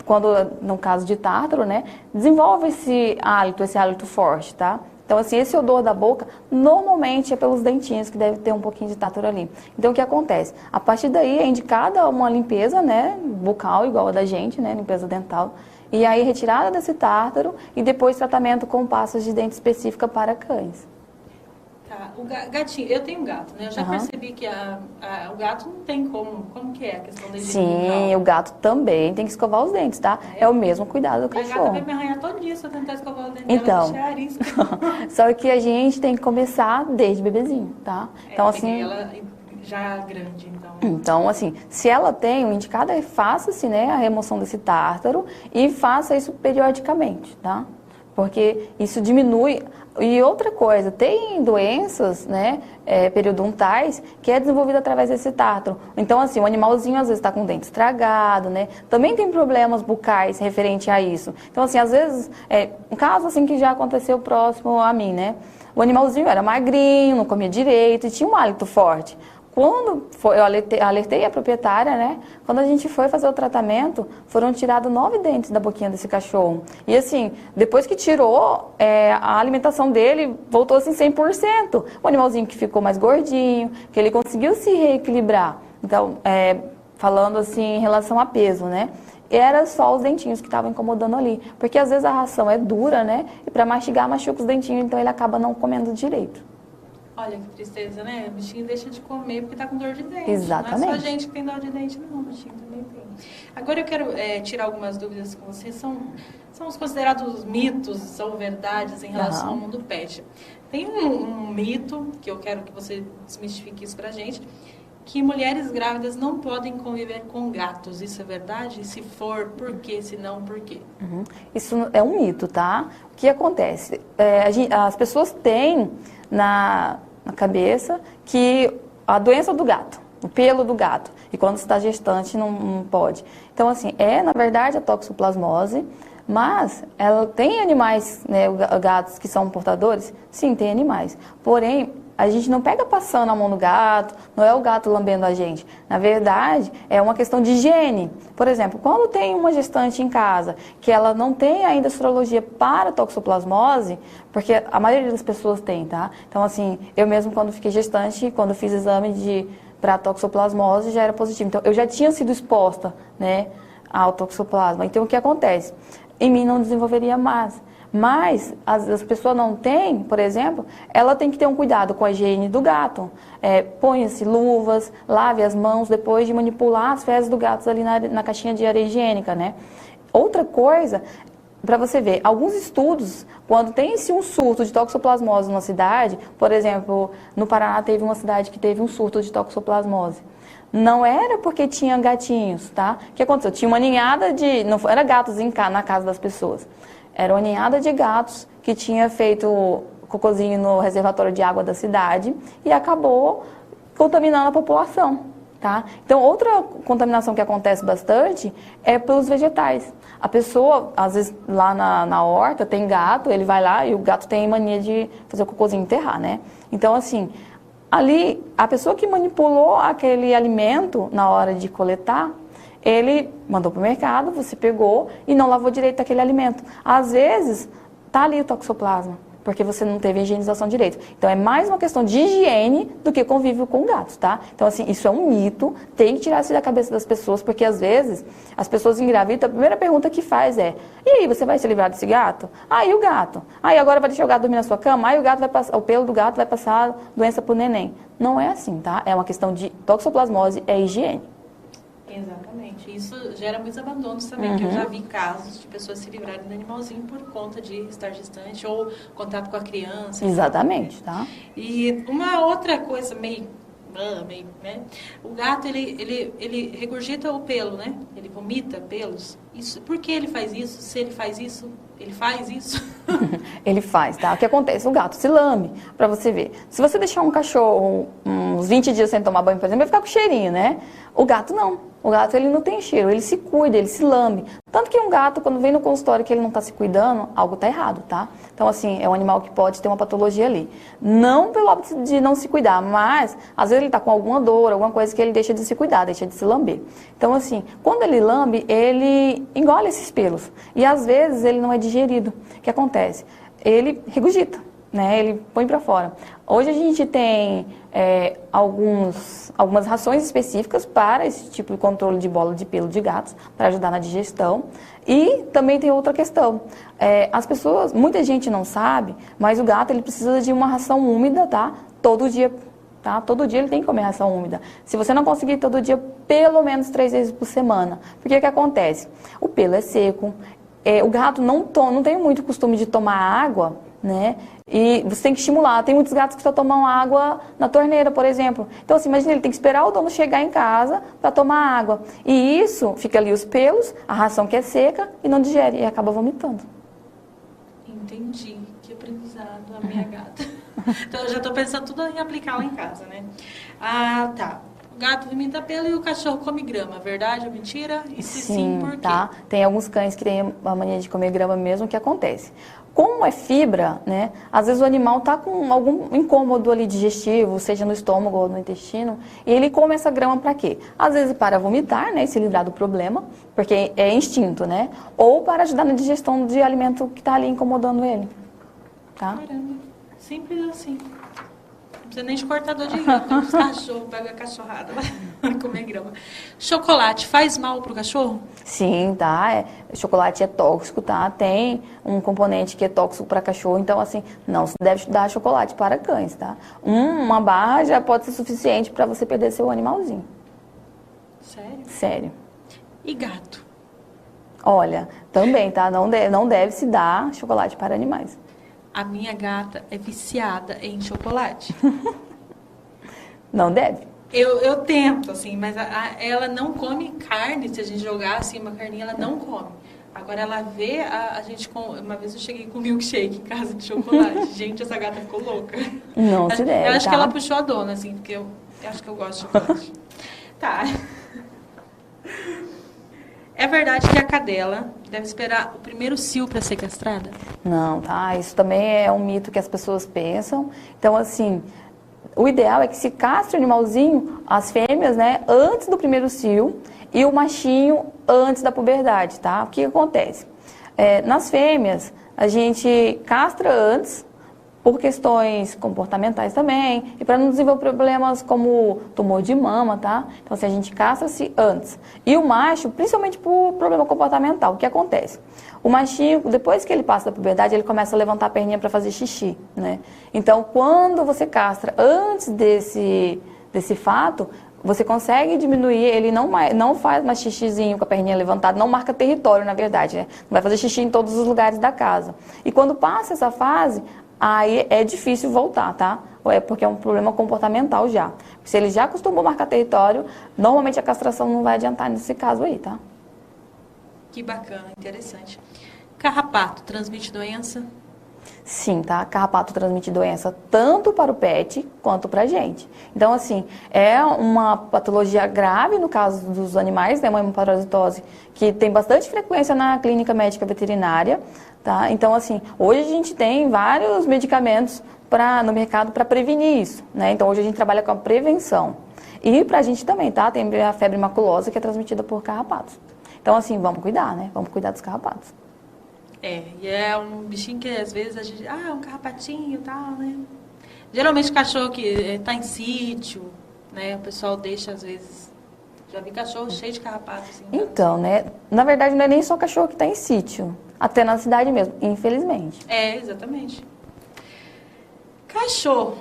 quando no caso de tártaro, né, desenvolve esse hálito forte, tá? Então, assim, esse odor da boca, normalmente é pelos dentinhos, que deve ter um pouquinho de tártaro ali. Então, o que acontece? A partir daí é indicada uma limpeza, né, bucal, igual a da gente, né, limpeza dental. E aí, retirada desse tártaro e depois tratamento com pastas de dente específica para cães. Tá, o gatinho, eu tenho um gato, né? Eu já percebi que o gato não tem como que é a questão da higiene bucal. Sim, o gato também tem que escovar os dentes, tá? É o mesmo cuidado do cachorro. A gata vai me arranhar todo dia se eu tentar escovar os dentes então, dela, arisca. Só que a gente tem que começar desde bebezinho, tá? Então, assim, ela já é grande, então. Então, assim, se ela tem, o indicado é faça-se, né, a remoção desse tártaro e faça isso periodicamente, tá? Porque isso diminui. E outra coisa, tem doenças, né, periodontais, que é desenvolvida através desse tártaro. Então, assim, o animalzinho às vezes está com o dente estragado, né, também tem problemas bucais referente a isso. Então, assim, às vezes, um caso assim que já aconteceu próximo a mim, né, o animalzinho era magrinho, não comia direito e tinha um hálito forte. Quando eu alertei a proprietária, né? Quando a gente foi fazer o tratamento, foram tirados 9 dentes da boquinha desse cachorro. E assim, depois que tirou, a alimentação dele voltou assim 100%. O animalzinho que ficou mais gordinho, que ele conseguiu se reequilibrar. Então, falando assim em relação a peso, né? Era só os dentinhos que estavam incomodando ali. Porque às vezes a ração é dura, né? E para mastigar, machuca os dentinhos, então ele acaba não comendo direito. Olha que tristeza, né? O bichinho deixa de comer porque tá com dor de dente. Exatamente. Não é só a gente que tem dor de dente, não. O bichinho também tem. Agora eu quero tirar algumas dúvidas com vocês. São os considerados mitos ou verdades em relação ao mundo pet. Tem um mito que eu quero que você desmistifique isso pra gente, que mulheres grávidas não podem conviver com gatos. Isso é verdade? Se for, por quê? Se não, por quê? Isso é um mito, tá? O que acontece? As pessoas têm na cabeça que a doença do gato, o pelo do gato, e quando está gestante não pode. Então, assim, na verdade a toxoplasmose, mas ela tem animais, né, gatos que são portadores? Sim, tem animais. Porém, a gente não pega passando a mão no gato, não é o gato lambendo a gente. Na verdade, é uma questão de higiene. Por exemplo, quando tem uma gestante em casa que ela não tem ainda sorologia para toxoplasmose, porque a maioria das pessoas tem, tá? Então, assim, eu mesmo quando fiquei gestante, quando fiz exame para toxoplasmose, já era positivo. Então, eu já tinha sido exposta, né, ao toxoplasma. Então, o que acontece? Em mim não desenvolveria mais. Mas as pessoas não têm, por exemplo, ela tem que ter um cuidado com a higiene do gato. Ponha-se luvas, lave as mãos depois de manipular as fezes do gato ali na caixinha de areia higiênica, né? Outra coisa, para você ver, alguns estudos, quando tem-se um surto de toxoplasmose numa cidade, por exemplo, no Paraná teve uma cidade que teve um surto de toxoplasmose. Não era porque tinha gatinhos, tá? O que aconteceu? Tinha uma ninhada não era gatos na casa das pessoas. Era uma ninhada de gatos que tinha feito cocôzinho no reservatório de água da cidade e acabou contaminando a população, tá? Então, outra contaminação que acontece bastante é pelos vegetais. A pessoa, às vezes, lá na horta tem gato, ele vai lá e o gato tem mania de fazer o cocôzinho enterrar, né? Então, assim, ali, a pessoa que manipulou aquele alimento na hora de coletar, ele mandou para o mercado, você pegou e não lavou direito aquele alimento. Às vezes, tá ali o toxoplasma. porque você não teve a higienização direito. Então, é mais uma questão de higiene do que convívio com gatos, tá? Então, assim, isso é um mito, tem que tirar isso da cabeça das pessoas, porque às vezes as pessoas engravidam, a primeira pergunta que faz é: e aí, você vai se livrar desse gato? Ah, e o gato? Ah, e agora vai deixar o gato dormir na sua cama? Ah, e o gato vai passar, o pelo do gato vai passar doença pro neném. Não é assim, tá? É uma questão de toxoplasmose, é higiene. Exatamente. Isso gera muitos abandonos também, que eu já vi casos de pessoas se livrarem do animalzinho por conta de estar distante ou contato com a criança. Exatamente, tá? E uma outra coisa meio, né? O gato, ele regurgita o pelo, né? Ele vomita pelos. Isso, por que ele faz isso? Se ele faz isso, ele faz isso? Ele faz, tá? O que acontece? O gato se lambe, pra você ver. Se você deixar um cachorro uns 20 dias sem tomar banho, por exemplo, vai ficar com cheirinho, né? O gato não. O gato, ele não tem cheiro, ele se cuida, ele se lambe. Tanto que um gato, quando vem no consultório que ele não está se cuidando, algo está errado, tá? Então, assim, é um animal que pode ter uma patologia ali. Não pelo hábito de não se cuidar, mas, às vezes, ele está com alguma dor, alguma coisa que ele deixa de se cuidar, deixa de se lamber. Então, assim, quando ele lambe, ele engole esses pelos. E, às vezes, ele não é digerido. O que acontece? Ele regurgita, né? Ele põe para fora. Hoje a gente tem algumas rações específicas para esse tipo de controle de bola de pelo de gatos, para ajudar na digestão. E também tem outra questão. As pessoas, muita gente não sabe, mas o gato ele precisa de uma ração úmida, tá? Todo dia. Tá? Todo dia ele tem que comer ração úmida. Se você não conseguir todo dia, pelo menos 3 vezes por semana. Porque o que acontece? O pelo é seco, o gato não tem muito costume de tomar água, né? E você tem que estimular. Tem muitos gatos que só tomam água na torneira, por exemplo. Então, assim, imagina, ele tem que esperar o dono chegar em casa para tomar água. E isso, fica ali os pelos, a ração que é seca e não digere, e acaba vomitando. Entendi. Que aprendizado, a minha gata. Então, eu já estou pensando tudo em aplicar lá em casa, né? Ah, tá. O gato vomita pelo e o cachorro come grama. Verdade ou mentira? E se sim, por quê? Tá? Tem alguns cães que têm a mania de comer grama mesmo, o que acontece? Como é fibra, né? Às vezes o animal está com algum incômodo ali digestivo, seja no estômago ou no intestino, e ele come essa grama para quê? Às vezes para vomitar, né? E se livrar do problema, porque é instinto, né? Ou para ajudar na digestão de alimento que está ali incomodando ele. Tá? Caramba, simples assim. Não precisa nem de cortador de grama, tem uns cachorros, pega a cachorrada, vai comer grama. Chocolate faz mal pro cachorro? Sim, tá? Chocolate é tóxico, tá? Tem um componente que é tóxico para cachorro, então assim, não se deve dar chocolate para cães, tá? Uma barra já pode ser suficiente para você perder seu animalzinho. Sério? Sério. E gato? Olha, também, tá? Não deve se dar chocolate para animais. A minha gata é viciada em chocolate. Não deve. Eu tento, assim, mas ela não come carne. Se a gente jogar assim uma carninha, ela não come. Agora ela vê a gente com... Uma vez eu cheguei com milkshake em casa de chocolate. Gente, essa gata ficou louca. Não se deve, Eu acho tá? que ela puxou a dona, assim, porque eu acho que eu gosto de chocolate. Tá. É verdade que a cadela deve esperar o primeiro cio para ser castrada? Não, tá? Isso também é um mito que as pessoas pensam. Então, assim, o ideal é que se castre o animalzinho, as fêmeas, né, antes do primeiro cio e o machinho antes da puberdade, tá? O que acontece? Nas fêmeas, a gente castra antes, por questões comportamentais também, e para não desenvolver problemas como tumor de mama, tá? Então, assim, a gente castra-se antes. E o macho, principalmente por problema comportamental, o que acontece? O machinho, depois que ele passa da puberdade, ele começa a levantar a perninha para fazer xixi, né? Então, quando você castra antes desse fato, você consegue diminuir, ele não faz mais xixizinho com a perninha levantada, não marca território, na verdade, né? Não vai fazer xixi em todos os lugares da casa. E quando passa essa fase, aí é difícil voltar, tá? Porque é um problema comportamental já. Se ele já acostumou a marcar território, normalmente a castração não vai adiantar nesse caso aí, tá? Que bacana, interessante. Carrapato transmite doença? Sim, tá? Carrapato transmite doença tanto para o pet quanto para a gente. Então, assim, é uma patologia grave no caso dos animais, né? Uma hemoparasitose que tem bastante frequência na clínica médica veterinária, tá? Então, assim, hoje a gente tem vários medicamentos no mercado para prevenir isso, né? Então, hoje a gente trabalha com a prevenção. E para a gente também, tá? Tem a febre maculosa que é transmitida por carrapatos. Então, assim, vamos cuidar, né? Vamos cuidar dos carrapatos. E é um bichinho que às vezes a gente... é um carrapatinho e tal, né? Geralmente cachorro que tá em sítio, né? O pessoal deixa às vezes... Já vi cachorro cheio de carrapato, assim. Então, né? Na verdade, não é nem só cachorro que está em sítio. Até na cidade mesmo, infelizmente. Exatamente. Cachorro.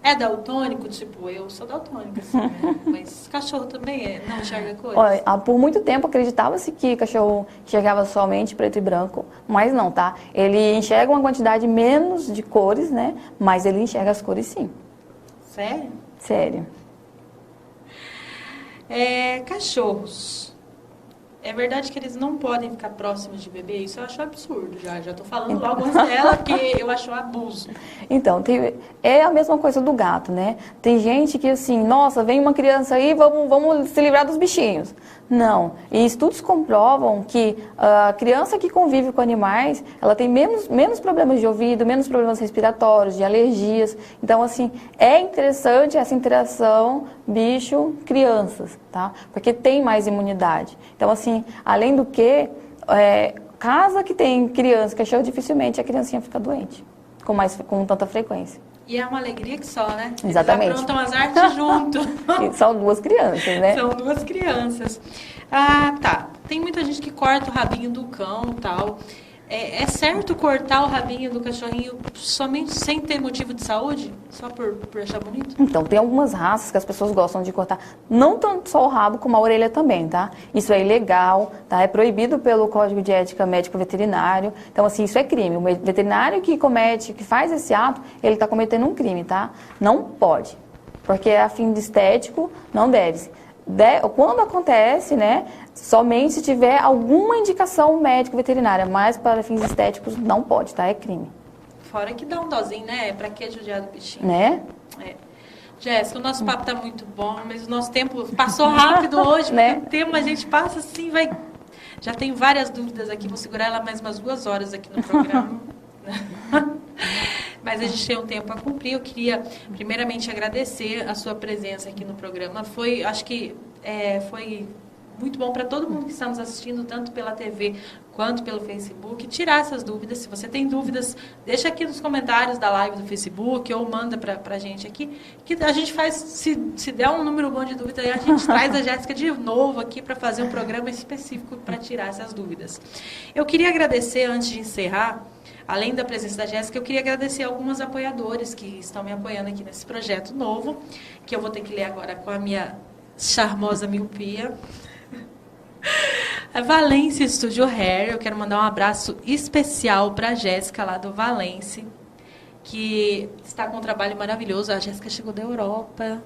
É daltônico? Tipo, eu sou daltônica, assim, né? Mas cachorro também não enxerga cores? Olha, por muito tempo acreditava-se que cachorro enxergava somente preto e branco, mas não, tá? Ele enxerga uma quantidade menos de cores, né? Mas ele enxerga as cores sim. Sério? Sério. Cachorros. É verdade que eles não podem ficar próximos de bebê? Isso eu acho absurdo já tô falando logo antes dela, porque eu acho abuso. Então, é a mesma coisa do gato, né? Tem gente que assim, nossa, vem uma criança aí, vamos se livrar dos bichinhos. Não. E estudos comprovam que a criança que convive com animais, ela tem menos problemas de ouvido, menos problemas respiratórios, de alergias. Então, assim, é interessante essa interação bicho-crianças, tá? Porque tem mais imunidade. Então, assim, além do que, casa que tem criança, cachorro, dificilmente a criancinha fica doente com tanta frequência. E é uma alegria que só, né? Exatamente. Eles aprontam as artes junto. São duas crianças, né? São duas crianças. Tá. Tem muita gente que corta o rabinho do cão e tal. É certo cortar o rabinho do cachorrinho somente sem ter motivo de saúde? Só por achar bonito? Então, tem algumas raças que as pessoas gostam de cortar. Não tanto só o rabo, como a orelha também, tá? Isso é ilegal, tá? É proibido pelo Código de Ética Médico-Veterinário. Então, assim, isso é crime. O veterinário que faz esse ato, ele está cometendo um crime, tá? Não pode. Porque a fim de estético, não deve. Quando acontece, né, somente se tiver alguma indicação médico-veterinária, mas para fins estéticos não pode, tá? É crime. Fora que dá um dozinho, né? Pra que judiar do bichinho? Né? Jéssica, o nosso papo tá muito bom, mas o nosso tempo passou rápido hoje, né? O tempo a gente passa assim, vai... Já tenho várias dúvidas aqui, vou segurar ela mais umas 2 horas aqui no programa. Mas a gente tem um tempo a cumprir. Eu queria, primeiramente, agradecer a sua presença aqui no programa. Acho que foi muito bom para todo mundo que está nos assistindo, tanto pela TV quanto pelo Facebook, tirar essas dúvidas. Se você tem dúvidas, deixa aqui nos comentários da live do Facebook ou manda para a gente aqui, que a gente faz, se der um número bom de dúvidas, a gente traz a Jéssica de novo aqui para fazer um programa específico para tirar essas dúvidas. Eu queria agradecer, antes de encerrar, além da presença da Jéssica, eu queria agradecer alguns apoiadores que estão me apoiando aqui nesse projeto novo, que eu vou ter que ler agora com a minha charmosa miopia. A Valence Studio Hair, eu quero mandar um abraço especial para a Jéssica lá do Valence, que está com um trabalho maravilhoso. A Jéssica chegou da Europa,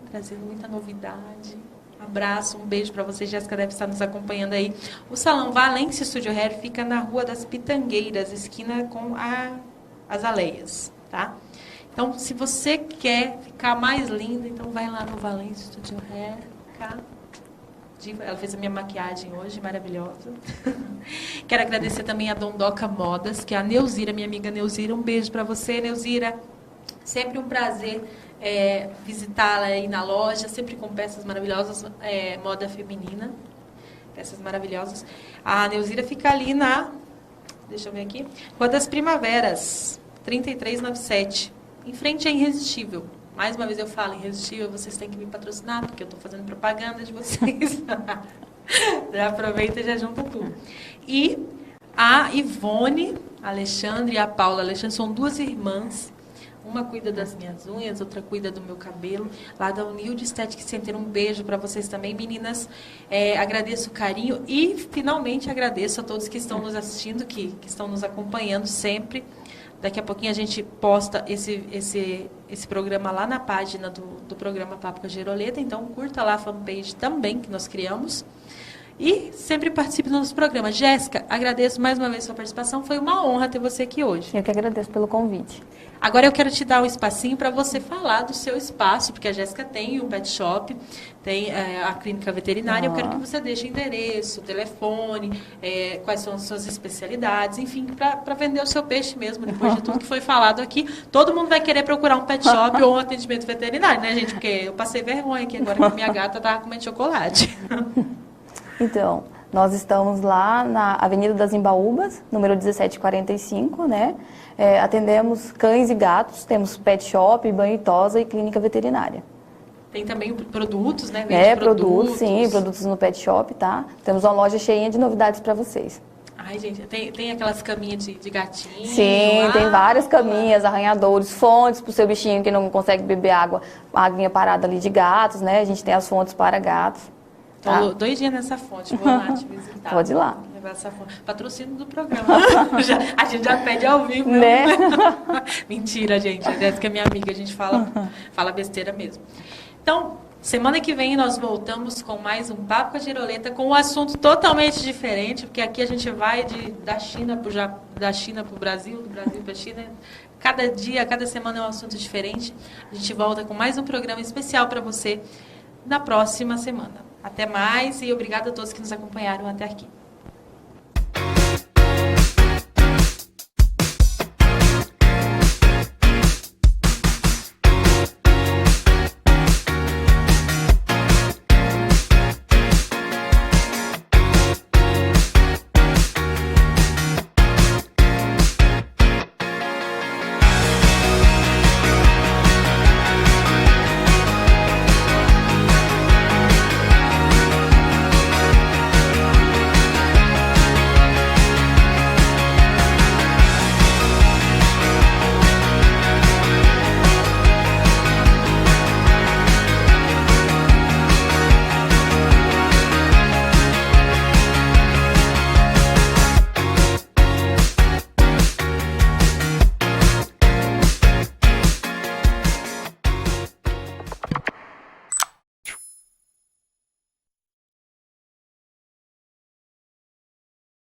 trazendo muita novidade. Um abraço, um beijo para você. Jéssica deve estar nos acompanhando aí. O Salão Valence Studio Hair fica na Rua das Pitangueiras, esquina com as Aleias, tá? Então, se você quer ficar mais linda, então vai lá no Valence Studio Hair, tá? Ela fez a minha maquiagem hoje, maravilhosa. Quero agradecer também a Dondoca Modas, que é a Neuzira, minha amiga Neuzira. Um beijo para você, Neuzira. Sempre um prazer visitá-la aí na loja, sempre com peças maravilhosas, moda feminina. Peças maravilhosas. A Neuzira fica ali deixa eu ver aqui, Rua das Primaveras, 3397. Em frente à Irresistível. Mais uma vez eu falo, Irresistível, vocês têm que me patrocinar, porque eu estou fazendo propaganda de vocês. Já aproveita e já junta tudo. E a Ivone Alexandre e a Paula Alexandre são 2 irmãs. Uma cuida das minhas unhas, outra cuida do meu cabelo. Lá da Humilde Estética Center, um beijo para vocês também, meninas. Agradeço o carinho e, finalmente, agradeço a todos que estão nos assistindo, que estão nos acompanhando sempre. Daqui a pouquinho a gente posta esse programa lá na página do programa Papo com a Giroleta. Então, curta lá a fanpage também, que nós criamos. E sempre participe do nosso programa. Jéssica, agradeço mais uma vez a sua participação. Foi uma honra ter você aqui hoje. Eu que agradeço pelo convite. Agora eu quero te dar um espacinho para você falar do seu espaço, porque a Jéssica tem o pet shop, tem a clínica veterinária. Eu quero que você deixe endereço, telefone, quais são as suas especialidades, enfim, para vender o seu peixe mesmo, depois de tudo que foi falado aqui. Todo mundo vai querer procurar um pet shop ou um atendimento veterinário, né, gente? Porque eu passei vergonha aqui agora que minha gata estava comendo chocolate. Então, Nós estamos lá na Avenida das Embaúbas, número 1745, né? Atendemos cães e gatos, temos pet shop, banho e tosa e clínica veterinária. Tem também produtos, né? Vende Produtos, sim, produtos no pet shop, tá? Temos uma loja cheinha de novidades para vocês. Ai, gente, tem aquelas caminhas de gatinho? Sim, tem várias caminhas, arranhadores, fontes para o seu bichinho que não consegue beber água, a aguinha parada ali de gatos, né? A gente tem as fontes para gatos. Tá? Tô doidinha nessa fonte, vou lá te visitar. Pode ir lá. Levar essa fonte. Patrocínio do programa. A gente já pede ao vivo. Né? Mentira, gente. A Jéssica é minha amiga, a gente fala besteira mesmo. Então, semana que vem nós voltamos com mais um Papo com a Giroleta, com um assunto totalmente diferente, porque aqui a gente vai da China para o Brasil, do Brasil para a China. Cada dia, cada semana é um assunto diferente. A gente volta com mais um programa especial para você na próxima semana. Até mais e obrigada a todos que nos acompanharam até aqui.